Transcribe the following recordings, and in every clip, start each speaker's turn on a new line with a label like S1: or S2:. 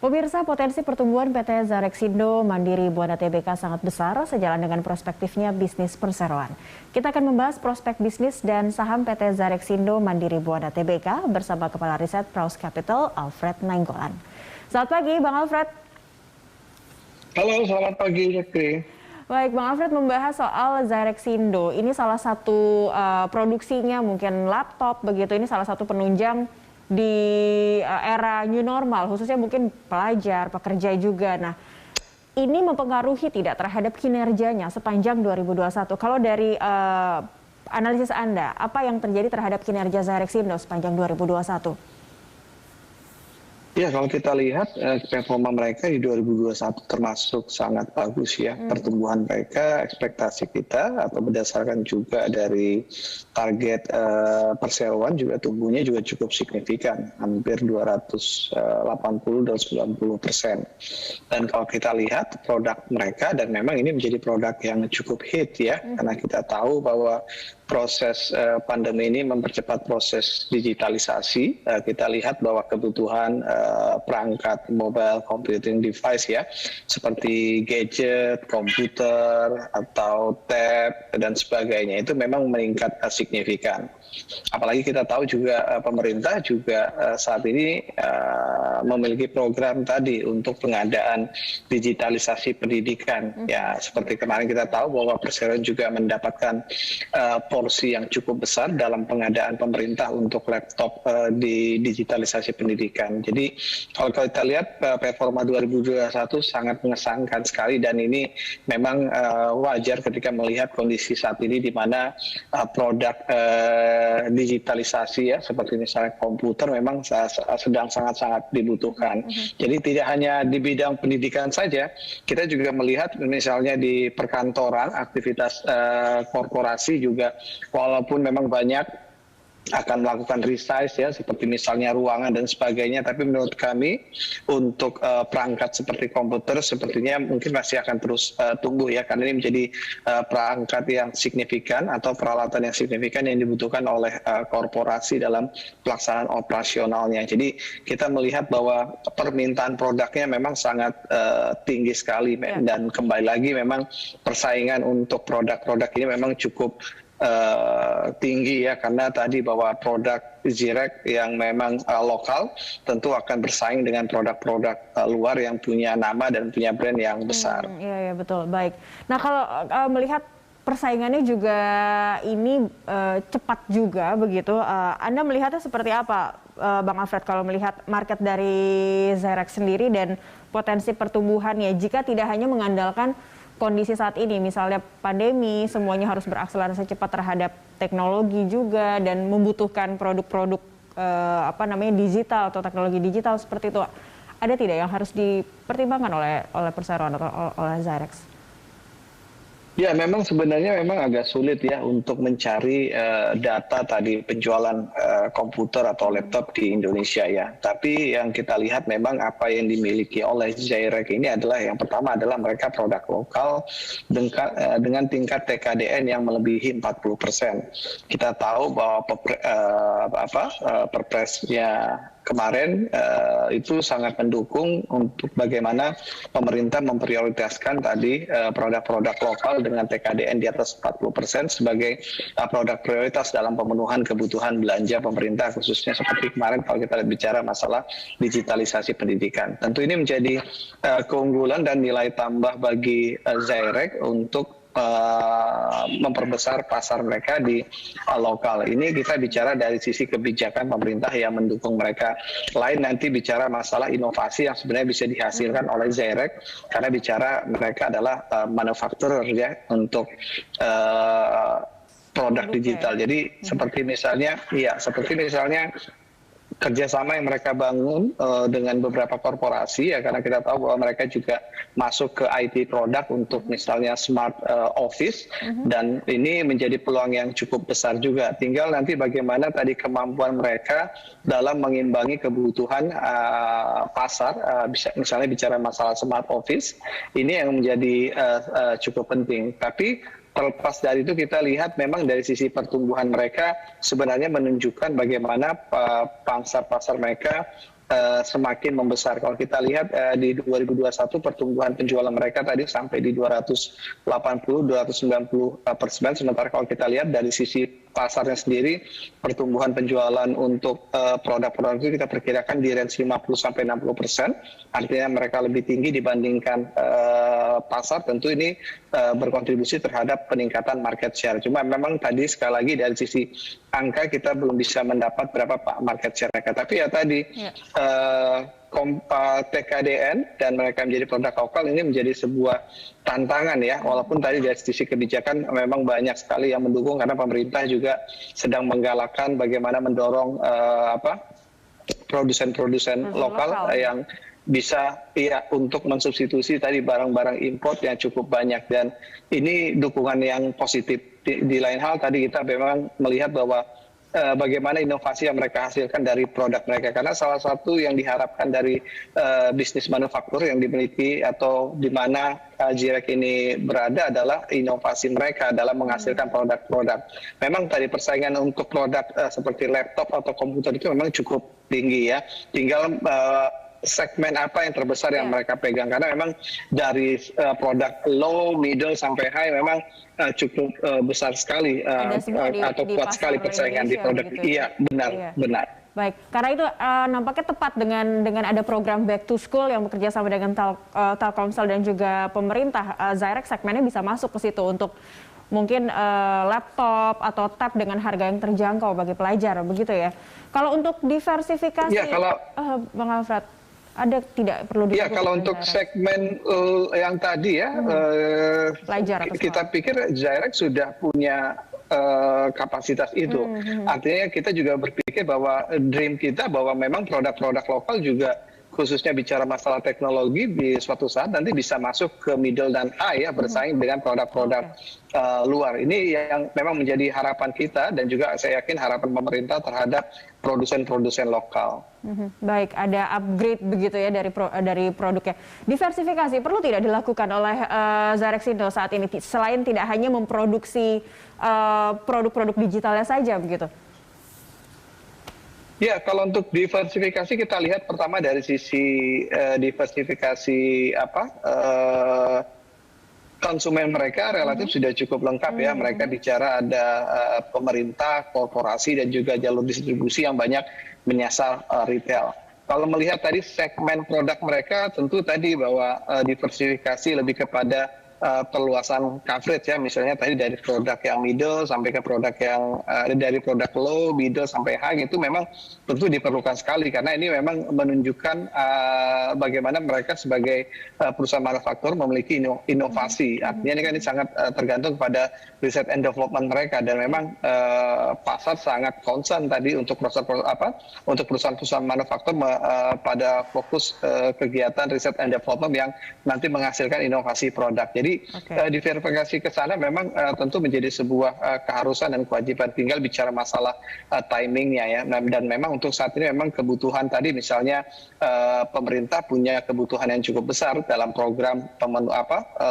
S1: Pemirsa, potensi pertumbuhan PT Zarexindo Mandiri Buana Tbk sangat besar sejalan dengan prospektifnya bisnis perseroan. Kita akan membahas prospek bisnis dan saham PT Zarexindo Mandiri Buana Tbk bersama Kepala Riset Praus Capital, Alfred Nainggolan. Selamat pagi, Bang Alfred.
S2: Halo, selamat pagi, Jepri.
S1: Baik, Bang Alfred membahas soal Zarexindo. Ini salah satu produksinya mungkin laptop begitu. Ini salah satu penunjang di era new normal, khususnya mungkin pelajar, pekerja juga. Nah, ini mempengaruhi tidak terhadap kinerjanya sepanjang 2021? Kalau dari analisis Anda, apa yang terjadi terhadap kinerja Zarexindo sepanjang 2021?
S2: Ya, kalau kita lihat performa mereka di 2021 termasuk sangat bagus ya. Pertumbuhan mereka, ekspektasi kita atau berdasarkan juga dari target perseroan juga tumbuhnya juga cukup signifikan, hampir 280-290%. Dan kalau kita lihat produk mereka, dan memang ini menjadi produk yang cukup hit ya, karena kita tahu bahwa proses pandemi ini mempercepat proses digitalisasi. Kita lihat bahwa kebutuhan perangkat mobile computing device ya, seperti gadget, komputer, atau tab, dan sebagainya, itu memang meningkat signifikan. Apalagi kita tahu juga pemerintah juga saat ini memiliki program tadi untuk pengadaan digitalisasi pendidikan. Ya, seperti kemarin kita tahu bahwa perseroan juga mendapatkan porsi yang cukup besar dalam pengadaan pemerintah untuk laptop di digitalisasi pendidikan. Jadi kalau kita lihat performa 2021 sangat mengesankan sekali, dan ini memang wajar ketika melihat kondisi saat ini di mana produk digitalisasi ya, seperti misalnya komputer memang sedang sangat-sangat dibutuhkan. Jadi tidak hanya di bidang pendidikan saja, kita juga melihat misalnya di perkantoran, aktivitas korporasi juga, walaupun memang banyak akan melakukan resize ya, seperti misalnya ruangan dan sebagainya, tapi menurut kami untuk perangkat seperti komputer sepertinya mungkin masih akan terus tumbuh ya, karena ini menjadi perangkat yang signifikan atau peralatan yang signifikan yang dibutuhkan oleh korporasi dalam pelaksanaan operasionalnya. Jadi kita melihat bahwa permintaan produknya memang sangat tinggi sekali, dan kembali lagi memang persaingan untuk produk-produk ini memang cukup tinggi ya, karena tadi bahwa produk Zirek yang memang lokal tentu akan bersaing dengan produk-produk luar yang punya nama dan punya brand yang besar.
S1: Iya, ya, betul. Baik. Nah, kalau melihat persaingannya juga ini cepat juga begitu, Anda melihatnya seperti apa, Bang Alfred, kalau melihat market dari Zirek sendiri dan potensi pertumbuhannya jika tidak hanya mengandalkan kondisi saat ini, misalnya pandemi, semuanya harus berakselerasi cepat terhadap teknologi juga dan membutuhkan produk-produk digital atau teknologi digital seperti itu. Ada tidak yang harus dipertimbangkan oleh perseroan atau oleh Zarex?
S2: Ya, memang sebenarnya memang agak sulit ya untuk mencari data tadi penjualan komputer atau laptop di Indonesia ya. Tapi yang kita lihat memang apa yang dimiliki oleh Zirek ini adalah, yang pertama adalah mereka produk lokal dengan tingkat TKDN yang melebihi 40%. Kita tahu bahwa perpresnya kemarin itu sangat mendukung untuk bagaimana pemerintah memprioritaskan tadi produk-produk lokal dengan TKDN di atas 40% sebagai produk prioritas dalam pemenuhan kebutuhan belanja pemerintah, khususnya seperti kemarin kalau kita bicara masalah digitalisasi pendidikan. Tentu ini menjadi keunggulan dan nilai tambah bagi Zirek untuk memperbesar pasar mereka di lokal. Ini kita bicara dari sisi kebijakan pemerintah yang mendukung mereka. Lain nanti bicara masalah inovasi yang sebenarnya bisa dihasilkan oleh Zirek, karena bicara mereka adalah manufacturer ya untuk produk digital. Jadi seperti misalnya kerjasama yang mereka bangun dengan beberapa korporasi ya, karena kita tahu bahwa mereka juga masuk ke IT produk untuk misalnya smart office, dan ini menjadi peluang yang cukup besar juga. Tinggal nanti bagaimana tadi kemampuan mereka dalam mengimbangi kebutuhan pasar, misalnya bicara masalah smart office, ini yang menjadi cukup penting. Tapi terlepas dari itu kita lihat memang dari sisi pertumbuhan mereka sebenarnya menunjukkan bagaimana pangsa pasar mereka semakin membesar. Kalau kita lihat di 2021 pertumbuhan penjualan mereka tadi sampai di 280-290%, sementara kalau kita lihat dari sisi pasarnya sendiri pertumbuhan penjualan untuk produk-produk itu kita perkirakan di range 50-60%, artinya mereka lebih tinggi dibandingkan pasar. Tentu ini berkontribusi terhadap peningkatan market share. Cuma memang tadi sekali lagi dari sisi angka kita belum bisa mendapat berapa market share mereka. Tapi ya tadi TKDN dan mereka menjadi produk lokal ini menjadi sebuah tantangan ya, walaupun tadi dari sisi kebijakan memang banyak sekali yang mendukung karena pemerintah juga sedang menggalakkan bagaimana mendorong produsen-produsen lokal yang bisa untuk mensubstitusi tadi barang-barang import yang cukup banyak, dan ini dukungan yang positif. Di lain hal tadi kita memang melihat bahwa bagaimana inovasi yang mereka hasilkan dari produk mereka, karena salah satu yang diharapkan dari bisnis manufaktur yang dimiliki atau di mana JIREX ini berada adalah inovasi mereka dalam menghasilkan produk-produk. Memang tadi persaingan untuk produk seperti laptop atau komputer itu memang cukup tinggi ya, tinggal segmen apa yang terbesar yang mereka pegang, karena memang dari produk low, middle sampai high memang cukup besar sekali atau kuat sekali persaingan di produk. Iya, benar.
S1: Baik, karena itu nampaknya tepat dengan ada program Back to School yang bekerja sama dengan Telkomsel dan juga pemerintah. JIREX segmennya bisa masuk ke situ untuk mungkin laptop atau tab dengan harga yang terjangkau bagi pelajar, begitu ya. Kalau untuk diversifikasi, Bang Alfred, ada tidak perlu dilakukan?
S2: Ya, kalau untuk segmen yang tadi ya, kita pikir JIREX sudah punya kapasitas itu. Artinya kita juga berpikir bahwa dream kita bahwa memang produk-produk lokal juga khususnya bicara masalah teknologi di suatu saat nanti bisa masuk ke middle dan high ya, bersaing dengan produk-produk luar. Ini yang memang menjadi harapan kita dan juga saya yakin harapan pemerintah terhadap produsen-produsen lokal.
S1: Baik, ada upgrade begitu ya dari produknya. Diversifikasi perlu tidak dilakukan oleh JIREX Indo saat ini selain tidak hanya memproduksi produk-produk digitalnya saja begitu?
S2: Ya, kalau untuk diversifikasi kita lihat pertama dari sisi diversifikasi konsumen mereka relatif sudah cukup lengkap ya. Mereka bicara ada pemerintah, korporasi dan juga jalur distribusi yang banyak menyasar retail. Kalau melihat tadi segmen produk mereka tentu tadi bahwa diversifikasi lebih kepada perluasan coverage ya, misalnya tadi dari produk yang middle sampai ke produk yang dari produk low, middle sampai high itu memang tentu diperlukan sekali karena ini memang menunjukkan bagaimana mereka sebagai perusahaan manufaktur memiliki inovasi. Artinya ini kan sangat tergantung pada riset and development mereka dan memang pasar sangat concern tadi untuk perusahaan-perusahaan manufaktur pada fokus kegiatan riset and development yang nanti menghasilkan inovasi produk. Jadi diverifikasi ke sana memang tentu menjadi sebuah keharusan dan kewajiban, tinggal bicara masalah timingnya ya. Dan memang untuk saat ini memang kebutuhan tadi misalnya pemerintah punya kebutuhan yang cukup besar dalam program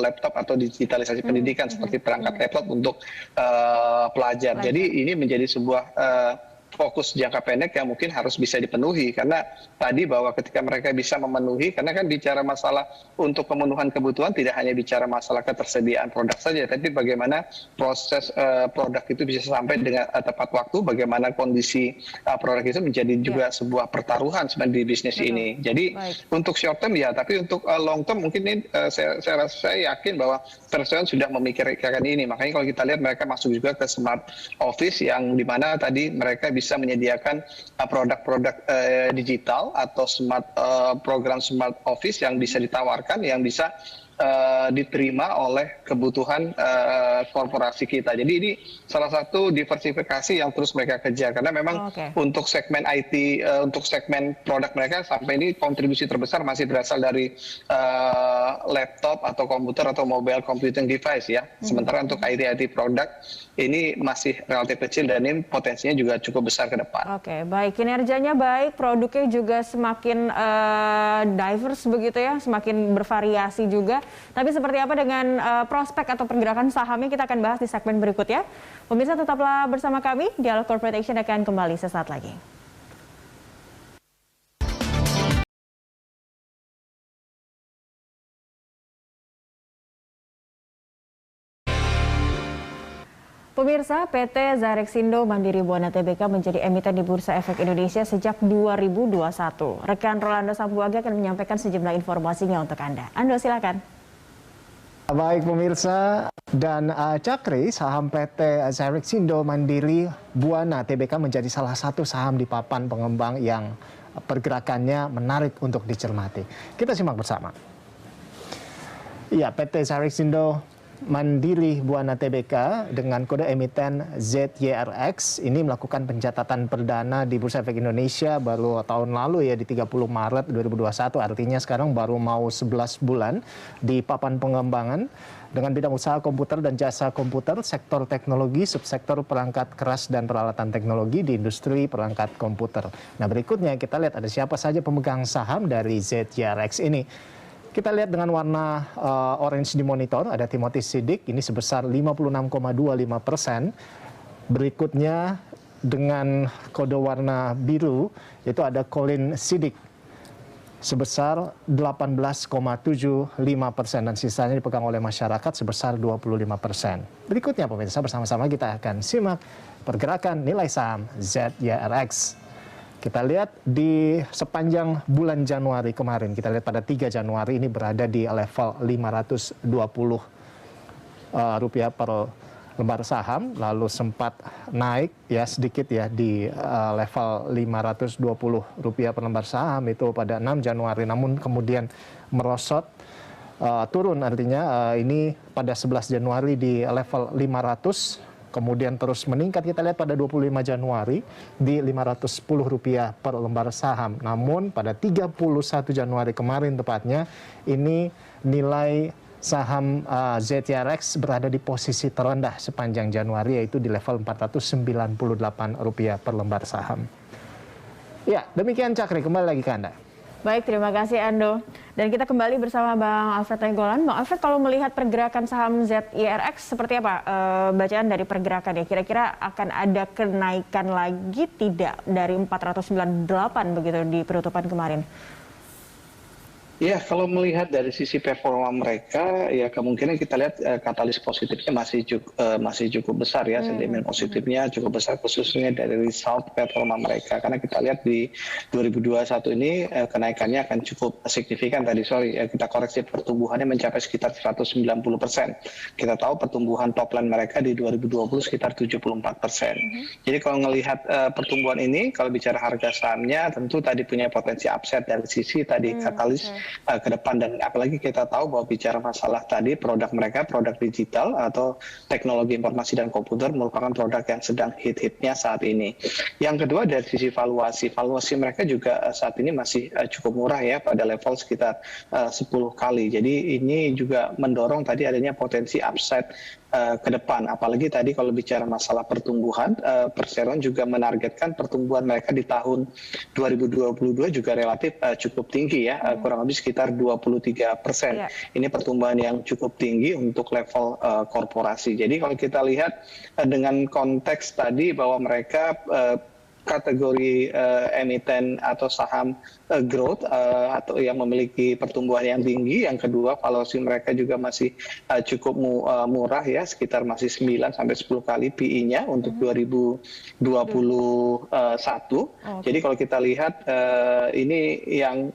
S2: laptop atau digitalisasi pendidikan seperti perangkat laptop untuk pelajar. Jadi ini menjadi sebuah fokus jangka pendek yang mungkin harus bisa dipenuhi karena tadi bahwa ketika mereka bisa memenuhi, karena kan bicara masalah untuk pemenuhan kebutuhan tidak hanya bicara masalah ketersediaan produk saja, tapi bagaimana proses produk itu bisa sampai dengan tepat waktu, bagaimana kondisi produk itu menjadi juga sebuah pertaruhan sebenarnya di bisnis ini. Jadi untuk short term ya, tapi untuk long term mungkin ini saya yakin bahwa perusahaan sudah memikirkan ini. Makanya kalau kita lihat mereka masuk juga ke smart office yang dimana tadi mereka bisa menyediakan produk-produk digital atau program smart office yang bisa ditawarkan, yang bisa diterima oleh kebutuhan korporasi kita. Jadi ini salah satu diversifikasi yang terus mereka kejar karena memang untuk segmen IT, untuk segmen produk mereka sampai ini kontribusi terbesar masih berasal dari laptop atau komputer atau mobile computing device ya. Sementara untuk IT produk ini masih relatif kecil dan ini potensinya juga cukup besar ke depan.
S1: Oke, baik, kinerjanya baik, produknya juga semakin diverse begitu ya, semakin bervariasi juga. Tapi seperti apa dengan prospek atau pergerakan sahamnya kita akan bahas di segmen berikutnya. Pemirsa tetaplah bersama kami, Dialog Corporate Action akan kembali sesaat lagi. Pemirsa, PT Zarexindo Mandiri Buana Tbk menjadi emiten di Bursa Efek Indonesia sejak 2021. Rekan Rolando Sambuaga akan menyampaikan sejumlah informasinya untuk Anda. Ando silakan.
S3: Baik pemirsa dan Cakri, saham PT Zarexindo Mandiri Buana Tbk menjadi salah satu saham di papan pengembang yang pergerakannya menarik untuk dicermati. Kita simak bersama. Ya, PT Zarexindo Mandiri Buana Tbk dengan kode emiten ZYRX ini melakukan pencatatan perdana di Bursa Efek Indonesia baru tahun lalu ya, di 30 Maret 2021, artinya sekarang baru mau 11 bulan di papan pengembangan dengan bidang usaha komputer dan jasa komputer, sektor teknologi, subsektor perangkat keras dan peralatan teknologi di industri perangkat komputer. Nah, berikutnya kita lihat ada siapa saja pemegang saham dari ZYRX ini. Kita lihat dengan warna orange di monitor, ada Timothy Siddiq, ini sebesar 56,25%. Berikutnya dengan kode warna biru, yaitu ada Colin Siddiq, sebesar 18,75%. Dan sisanya dipegang oleh masyarakat sebesar 25%. Berikutnya pemirsa, bersama-sama kita akan simak pergerakan nilai saham ZYRX. Kita lihat di sepanjang bulan Januari kemarin, kita lihat pada 3 Januari ini berada di level 520 rupiah per lembar saham, lalu sempat naik ya sedikit ya di level 520 rupiah per lembar saham itu pada 6 Januari, namun kemudian merosot turun, artinya ini pada 11 Januari di level 500. Kemudian terus meningkat, kita lihat pada 25 Januari di Rp510 per lembar saham. Namun pada 31 Januari kemarin tepatnya, ini nilai saham ZYRX berada di posisi terendah sepanjang Januari, yaitu di level Rp498 per lembar saham. Ya, demikian Cakri, kembali lagi ke Anda.
S1: Baik, terima kasih Ando. Dan kita kembali bersama Bang Alfred Nainggolan. Bang Alfred, kalau melihat pergerakan saham ZYRX, seperti apa bacaan dari pergerakannya? Kira-kira akan ada kenaikan lagi tidak dari 498 begitu di penutupan kemarin?
S2: Ya, kalau melihat dari sisi performa mereka, ya kemungkinan kita lihat katalis positifnya masih cukup besar ya, sentimen positifnya cukup besar khususnya dari result performa mereka. Karena kita lihat di 2021 ini kenaikannya akan cukup signifikan tadi, kita koreksi pertumbuhannya mencapai sekitar 190%. Kita tahu pertumbuhan top line mereka di 2020 sekitar 74%. Jadi kalau melihat pertumbuhan ini, kalau bicara harga sahamnya tentu tadi punya potensi upside dari sisi tadi katalis ke depan, dan apalagi kita tahu bahwa bicara masalah tadi produk mereka, produk digital atau teknologi informasi dan komputer merupakan produk yang sedang hit-hitnya saat ini. Yang kedua dari sisi valuasi mereka juga saat ini masih cukup murah ya, pada level sekitar 10 kali. Jadi ini juga mendorong tadi adanya potensi upside ke depan. Apalagi tadi kalau bicara masalah pertumbuhan, Perseroan juga menargetkan pertumbuhan mereka di tahun 2022 juga relatif cukup tinggi ya, kurang lebih sekitar 23%. Ini pertumbuhan yang cukup tinggi untuk level korporasi. Jadi kalau kita lihat dengan konteks tadi bahwa mereka kategori emiten atau saham growth atau yang memiliki pertumbuhan yang tinggi. Yang kedua, valuasi mereka juga masih cukup murah ya, sekitar masih 9 sampai 10 kali PE-nya untuk 2021. Jadi kalau kita lihat ini yang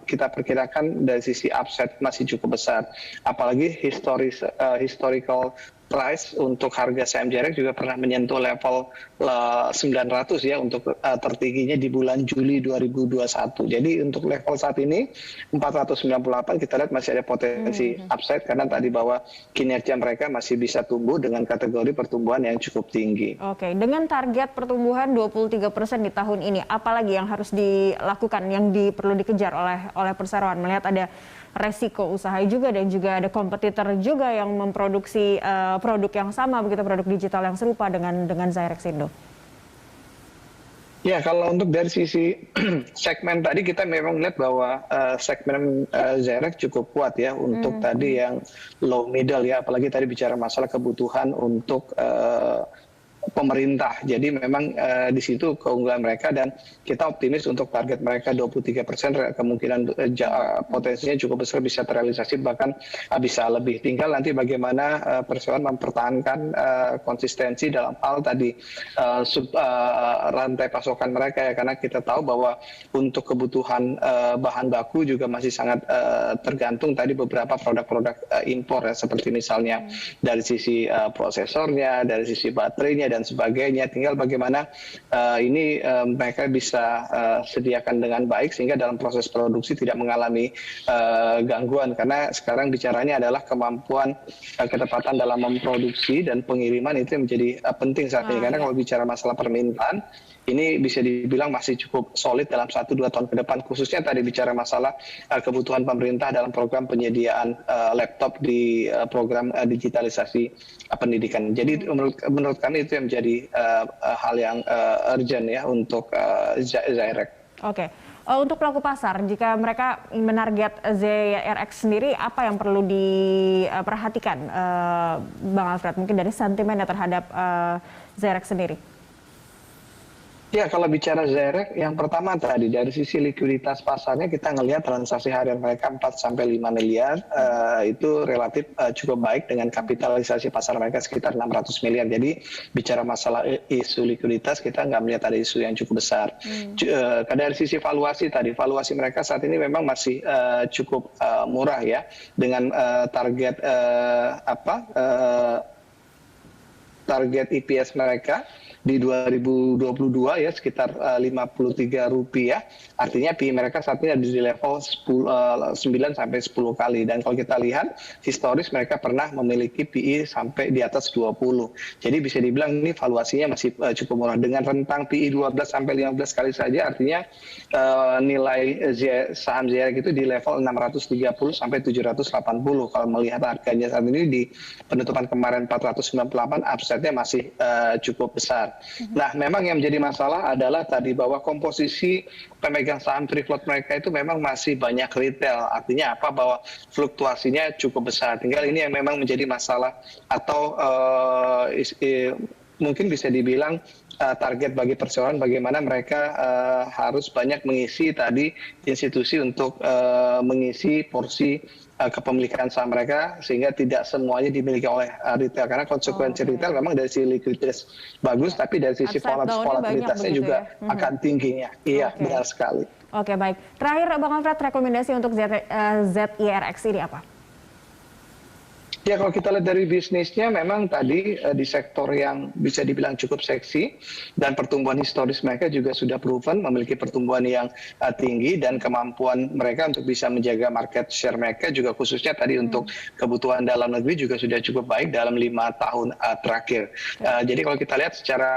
S2: kita perkirakan dari sisi upside masih cukup besar. Apalagi historical price untuk harga saham ZYRX juga pernah menyentuh level 900 ya untuk tertingginya di bulan Juli 2021. Jadi untuk level saat ini 498 kita lihat masih ada potensi upside karena tadi bahwa kinerja mereka masih bisa tumbuh dengan kategori pertumbuhan yang cukup tinggi.
S1: Oke, dengan target pertumbuhan 23% di tahun ini, apalagi yang harus dilakukan, yang perlu dikejar oleh Perseroan? Melihat ada resiko usaha juga dan juga ada kompetitor juga yang memproduksi produk yang sama begitu, produk digital yang serupa dengan ZYRX Indo.
S2: Ya, kalau untuk dari sisi segmen tadi kita memang lihat bahwa segmen Zyrex cukup kuat ya untuk tadi yang low middle ya, apalagi tadi bicara masalah kebutuhan untuk pemerintah. Jadi memang di situ keunggulan mereka dan kita optimis untuk target mereka 23% kemungkinan potensinya cukup besar bisa terrealisasi bahkan bisa lebih. Tinggal nanti bagaimana Perseroan mempertahankan konsistensi dalam hal tadi rantai pasokan mereka ya, karena kita tahu bahwa untuk kebutuhan bahan baku juga masih sangat tergantung tadi beberapa produk-produk impor ya, seperti misalnya dari sisi prosesornya, dari sisi baterainya dan sebagainya. Tinggal bagaimana ini mereka bisa sediakan dengan baik sehingga dalam proses produksi tidak mengalami gangguan, karena sekarang bicaranya adalah kemampuan ketepatan dalam memproduksi dan pengiriman itu yang menjadi penting saat ini. Karena kalau bicara masalah permintaan ini bisa dibilang masih cukup solid dalam 1-2 tahun ke depan, khususnya tadi bicara masalah kebutuhan pemerintah dalam program penyediaan laptop di program digitalisasi pendidikan. Jadi menurut kami itu yang menjadi hal yang urgent ya untuk Zyrex.
S1: Oke. Untuk pelaku pasar, jika mereka menarget Zyrex sendiri, apa yang perlu diperhatikan, Bang Alfred? Mungkin dari sentimennya terhadap Zyrex sendiri.
S2: Ya, kalau bicara Zyrex, yang pertama tadi dari sisi likuiditas pasarnya kita ngelihat transaksi harian mereka 4-5 miliar, itu relatif cukup baik dengan kapitalisasi pasar mereka sekitar 600 miliar. Jadi bicara masalah isu likuiditas kita nggak melihat ada isu yang cukup besar. Dari sisi valuasi tadi, valuasi mereka saat ini memang masih cukup murah ya, dengan target target EPS mereka di 2022 ya sekitar Rp53. Artinya PI mereka saat ini ada di level 9 sampai 10 kali. Dan kalau kita lihat historis mereka pernah memiliki PI sampai di atas 20. Jadi bisa dibilang ini valuasinya masih cukup murah dengan rentang PI 12 sampai 15 kali saja. Artinya nilai saham Zyrex itu di level 630 sampai 780. Kalau melihat harganya saat ini di penutupan kemarin 498, upside-nya masih cukup besar. Nah, memang yang menjadi masalah adalah tadi bahwa komposisi pemegang saham free float mereka itu memang masih banyak retail. Artinya apa? Bahwa fluktuasinya cukup besar. Tinggal ini yang memang menjadi masalah atau mungkin bisa dibilang target bagi Perseroan bagaimana mereka harus banyak mengisi tadi institusi untuk mengisi porsi kepemilikan saham mereka sehingga tidak semuanya dimiliki oleh retail, karena konsekuensi retail memang dari sisi likuiditas bagus tapi dari sisi volatilitasnya juga akan tingginya. Iya, benar sekali.
S1: Oke, baik. Terakhir Bang Alfred, rekomendasi untuk Zyrex ini apa?
S2: Ya, kalau kita lihat dari bisnisnya memang tadi di sektor yang bisa dibilang cukup seksi dan pertumbuhan historis mereka juga sudah proven memiliki pertumbuhan yang tinggi dan kemampuan mereka untuk bisa menjaga market share mereka juga khususnya tadi untuk kebutuhan dalam negeri juga sudah cukup baik dalam 5 tahun terakhir. Jadi kalau kita lihat secara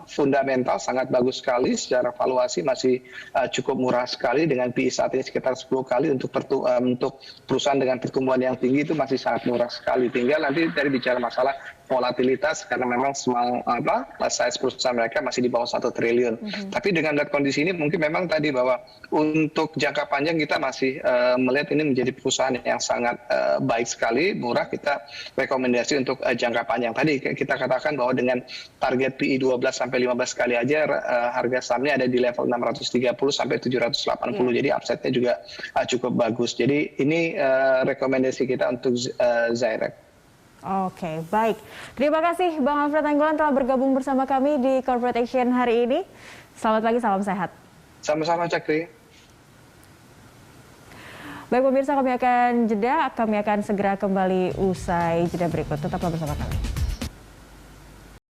S2: fundamental sangat bagus sekali, secara valuasi masih cukup murah sekali dengan PI saat ini sekitar 10 kali untuk perusahaan dengan pertumbuhan yang tinggi itu masih sangat murah sekali. Tinggal nanti dari bicara masalah volatilitas karena memang size perusahaan mereka masih di bawah 1 triliun. Tapi dengan lihat kondisi ini mungkin memang tadi bahwa untuk jangka panjang kita masih melihat ini menjadi perusahaan yang sangat baik sekali, murah. Kita rekomendasi untuk jangka panjang. Tadi kita katakan bahwa dengan target PI 12 sampai 15 kali aja harga sahamnya ada di level 630 sampai 780. Jadi upside-nya juga cukup bagus. Jadi ini rekomendasi kita untuk Zyrex.
S1: Oke, baik. Terima kasih Bang Alfred Nainggolan telah bergabung bersama kami di Corporate Action hari ini. Selamat pagi, salam sehat.
S2: Sama-sama, Cakri.
S1: Baik pemirsa, kami akan segera kembali usai jeda berikut. Tetaplah bersama kami.